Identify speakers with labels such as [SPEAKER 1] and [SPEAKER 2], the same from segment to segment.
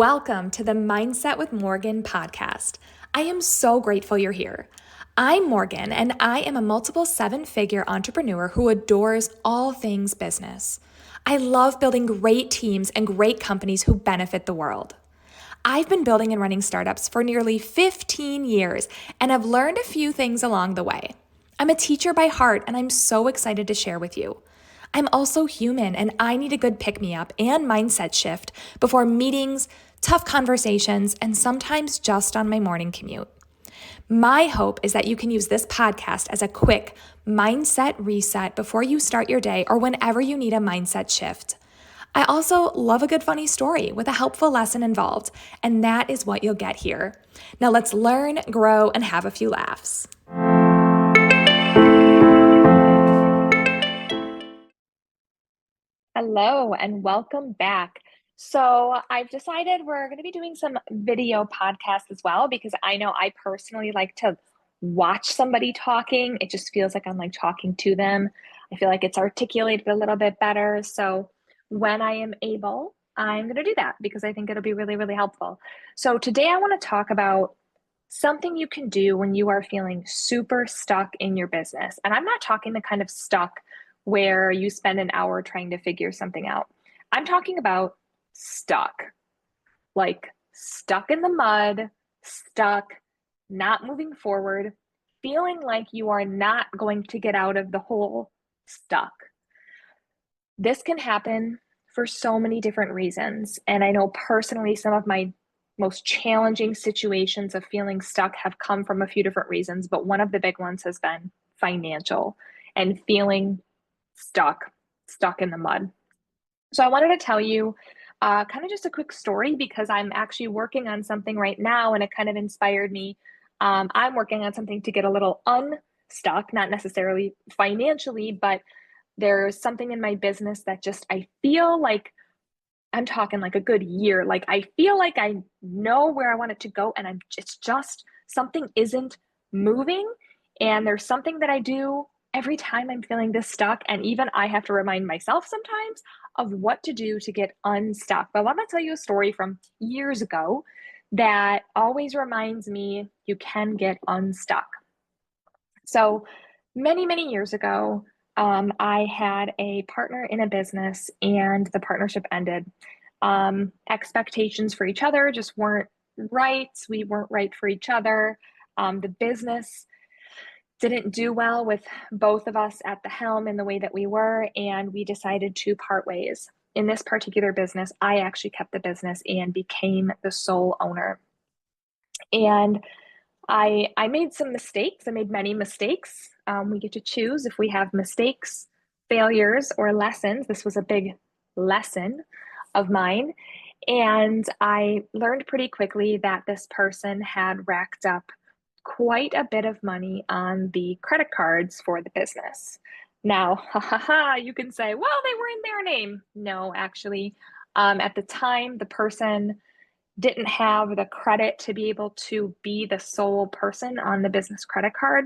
[SPEAKER 1] Welcome to the Mindset with Morgan podcast. I am so grateful you're here. I'm Morgan, and I am a multiple seven-figure entrepreneur who adores all things business. I love building great teams and great companies who benefit the world. I've been building and running startups for nearly 15 years and have learned a few things along the way. I'm a teacher by heart, and I'm so excited to share with you. I'm also human, and I need a good pick-me-up and mindset shift before meetings, tough conversations, and sometimes just on my morning commute. My hope is that you can use this podcast as a quick mindset reset before you start your day or whenever you need a mindset shift. I also love a good funny story with a helpful lesson involved, and that is what you'll get here. Now let's learn, grow, and have a few laughs. Hello and welcome back. So I've decided we're going to be doing some video podcasts as well because I know I personally like to watch somebody talking. It just feels like I'm like talking to them. I feel like it's articulated a little bit better. So when I am able, I'm going to do that because I think it'll be really, really helpful. So today I want to talk about something you can do when you are feeling super stuck in your business. And I'm not talking the kind of stuck where you spend an hour trying to figure something out. I'm talking about stuck, like stuck in the mud, stuck, not moving forward, feeling like you are not going to get out of the hole, stuck. This can happen for so many different reasons. And I know personally, some of my most challenging situations of feeling stuck have come from a few different reasons, but one of the big ones has been financial and feeling stuck in the mud. So I wanted to tell you kind of just a quick story because I'm actually working on something right now and it kind of inspired me. I'm working on something to get a little unstuck, not necessarily financially, but there's something in my business that just I feel like I'm talking like a good year. Like I feel like I know where I want it to go and it's just something isn't moving. And there's something that I do every time I'm feeling this stuck. And even I have to remind myself sometimes of what to do to get unstuck. But I want to tell you a story from years ago that always reminds me you can get unstuck. So many, many years ago, I had a partner in a business and the partnership ended. Expectations for each other just weren't right. We weren't right for each other. The business didn't do well with both of us at the helm in the way that we were, and we decided to part ways. In this particular business, I actually kept the business and became the sole owner. And I made some mistakes. I made many mistakes. We get to choose if we have mistakes, failures, or lessons. This was a big lesson of mine. And I learned pretty quickly that this person had racked up quite a bit of money on the credit cards for the business. Now, you can say, well, they were in their name. No, actually, at the time, the person didn't have the credit to be able to be the sole person on the business credit card.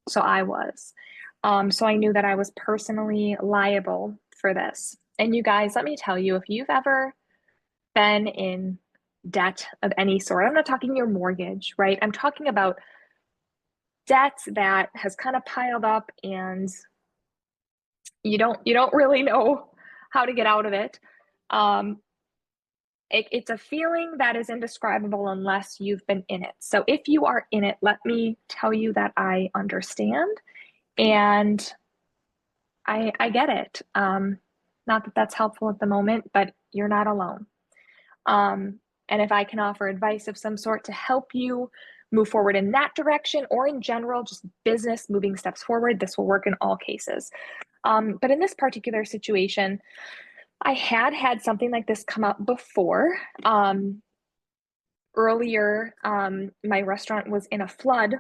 [SPEAKER 1] So I was. So I knew that I was personally liable for this. And you guys, let me tell you, if you've ever been in debt of any sort, I'm not talking your mortgage, right? I'm talking about debt that has kind of piled up and you don't really know how to get out of it. It's a feeling that is indescribable unless you've been in it. So if you are in it, let me tell you that I understand and I get it. Not that that's helpful at the moment, but you're not alone. And if I can offer advice of some sort to help you move forward in that direction or in general, just business moving steps forward, this will work in all cases. But in this particular situation, I had something like this come up before. Earlier, my restaurant was in a flood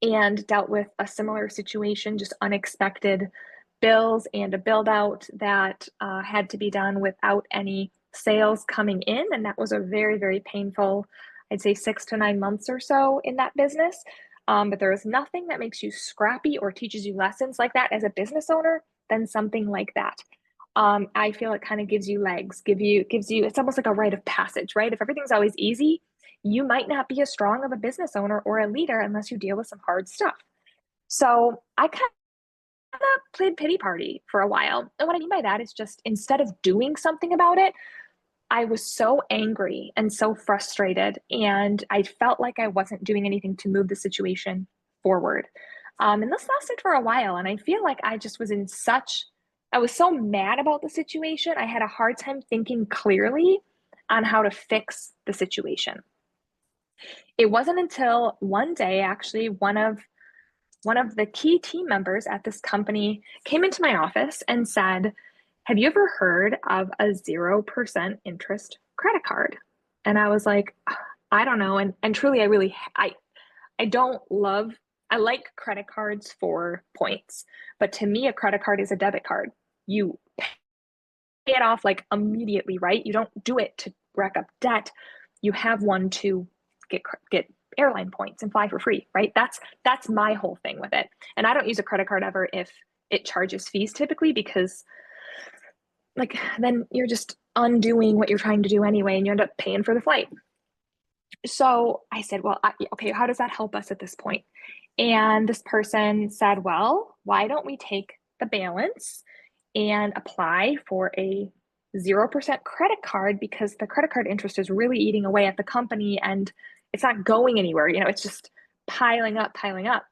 [SPEAKER 1] and dealt with a similar situation, just unexpected bills and a build out that had to be done without any sales coming in. And that was a very, very painful, I'd say 6 to 9 months or so in that business. But there is nothing that makes you scrappy or teaches you lessons like that as a business owner than something like that. I feel it kind of gives you legs, gives you, it's almost like a rite of passage, right? If everything's always easy, you might not be as strong of a business owner or a leader unless you deal with some hard stuff. So I kind of played pity party for a while. And what I mean by that is just instead of doing something about it, I was so angry and so frustrated, and I felt like I wasn't doing anything to move the situation forward. And this lasted for a while, and I feel like I just was in such, I was so mad about the situation. I had a hard time thinking clearly on how to fix the situation. It wasn't until one day, actually, one of the key team members at this company came into my office and said, "Have you ever heard of a 0% interest credit card?" And I was like, I don't know. And truly, I don't love, I like credit cards for points, but to me, a credit card is a debit card. You pay it off like immediately, right? You don't do it to rack up debt. You have one to get airline points and fly for free, right? That's my whole thing with it. And I don't use a credit card ever if it charges fees typically, because like then you're just undoing what you're trying to do anyway and you end up paying for the flight. So I said, well, okay, how does that help us at this point? And this person said, well, why don't we take the balance and apply for a 0% credit card, because the credit card interest is really eating away at the company and it's not going anywhere. It's just piling up, piling up.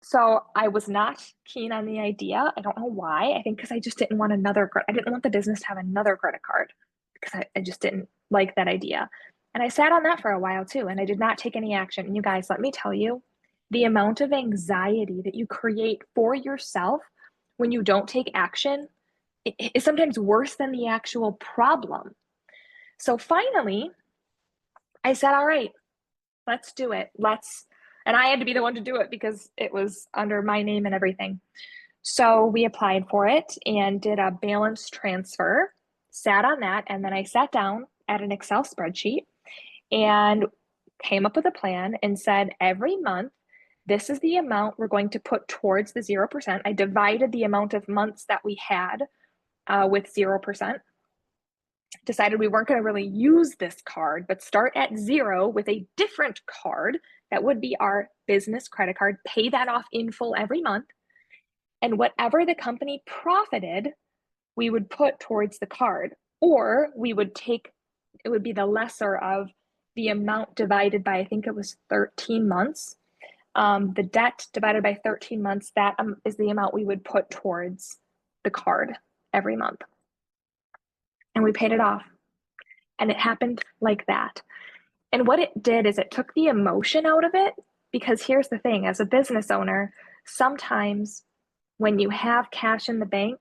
[SPEAKER 1] So I was not keen on the idea. I don't know why. I think because I just didn't want I didn't want the business to have another credit card, because I just didn't like that idea. And I sat on that for a while too, and I did not take any action. And you guys, let me tell you, the amount of anxiety that you create for yourself when you don't take action is sometimes worse than the actual problem. So finally, I said, all right, let's do it. And I had to be the one to do it because it was under my name and everything. So we applied for it and did a balance transfer, sat on that, and then I sat down at an Excel spreadsheet and came up with a plan and said, every month, this is the amount we're going to put towards the 0%. I divided the amount of months that we had with 0%. Decided we weren't going to really use this card, but start at 0 with a different card that would be our business credit card, pay that off in full every month. And whatever the company profited, we would put towards the card, or we would take, it would be the lesser of the amount divided by, I think it was 13 months. The debt divided by 13 months, that is the amount we would put towards the card every month. And we paid it off. And it happened like that. And what it did is it took the emotion out of it, because here's the thing, as a business owner, sometimes when you have cash in the bank,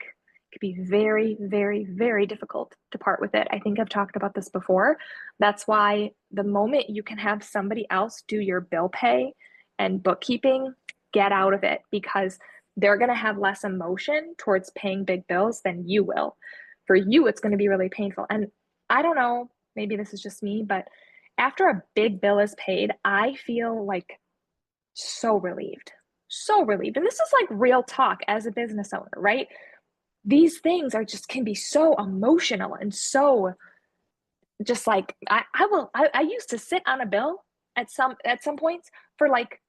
[SPEAKER 1] it can be very, very, very difficult to part with it. I think I've talked about this before. That's why the moment you can have somebody else do your bill pay and bookkeeping, get out of it, because they're going to have less emotion towards paying big bills than you will. For you, it's going to be really painful. And I don't know, maybe this is just me, but after a big bill is paid, I feel like so relieved, so relieved. And this is like real talk as a business owner, right? These things are just can be so emotional and so just like I used to sit on a bill at some points for like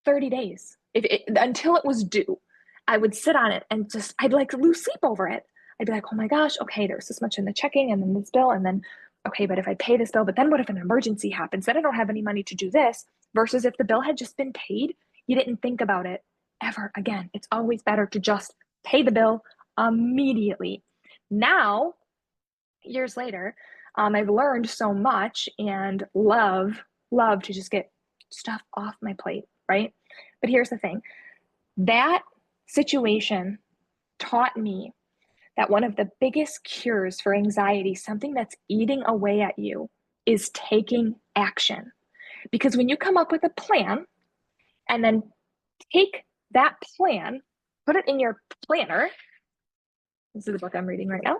[SPEAKER 1] 30 days until it was due. I would sit on it and just I'd like lose sleep over it. I'd be like, oh my gosh, okay, there's this much in the checking and then this bill, and then okay, but if I pay this bill, but then what if an emergency happens? Then I don't have any money to do this. Versus if the bill had just been paid, you didn't think about it ever again. It's always better to just pay the bill immediately. Now, years later, I've learned so much and love to just get stuff off my plate, right? But here's the thing, that situation taught me that one of the biggest cures for anxiety, something that's eating away at you, is taking action. Because when you come up with a plan and then take that plan, put it in your planner. This is the book I'm reading right now.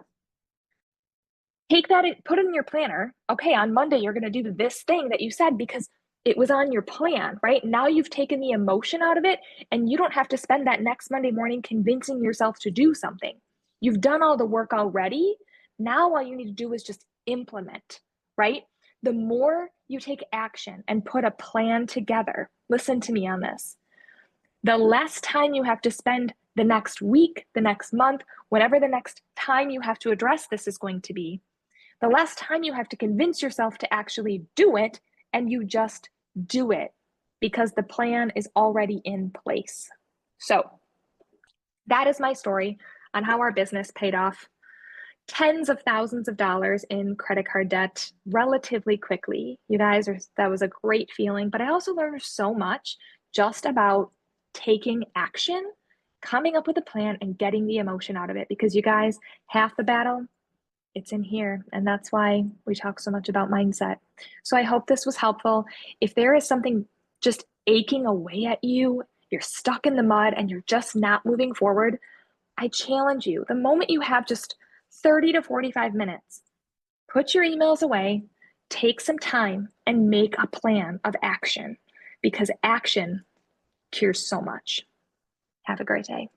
[SPEAKER 1] Take that, put it in your planner. Okay, on Monday, you're going to do this thing that you said because it was on your plan, right? Now you've taken the emotion out of it and you don't have to spend that next Monday morning convincing yourself to do something. You've done all the work already. Now all you need to do is just implement, right? The more you take action and put a plan together, listen to me on this, the less time you have to spend the next week, the next month, whatever the next time you have to address this is going to be, the less time you have to convince yourself to actually do it, and you just do it because the plan is already in place. So that is my story on how our business paid off tens of thousands of dollars in credit card debt relatively quickly. You guys, that was a great feeling, but I also learned so much just about taking action, coming up with a plan, and getting the emotion out of it. Because you guys, half the battle, it's in here. And that's why we talk so much about mindset. So I hope this was helpful. If there is something just aching away at you, you're stuck in the mud and you're just not moving forward, I challenge you, the moment you have just 30 to 45 minutes, put your emails away, take some time, and make a plan of action, because action cures so much. Have a great day.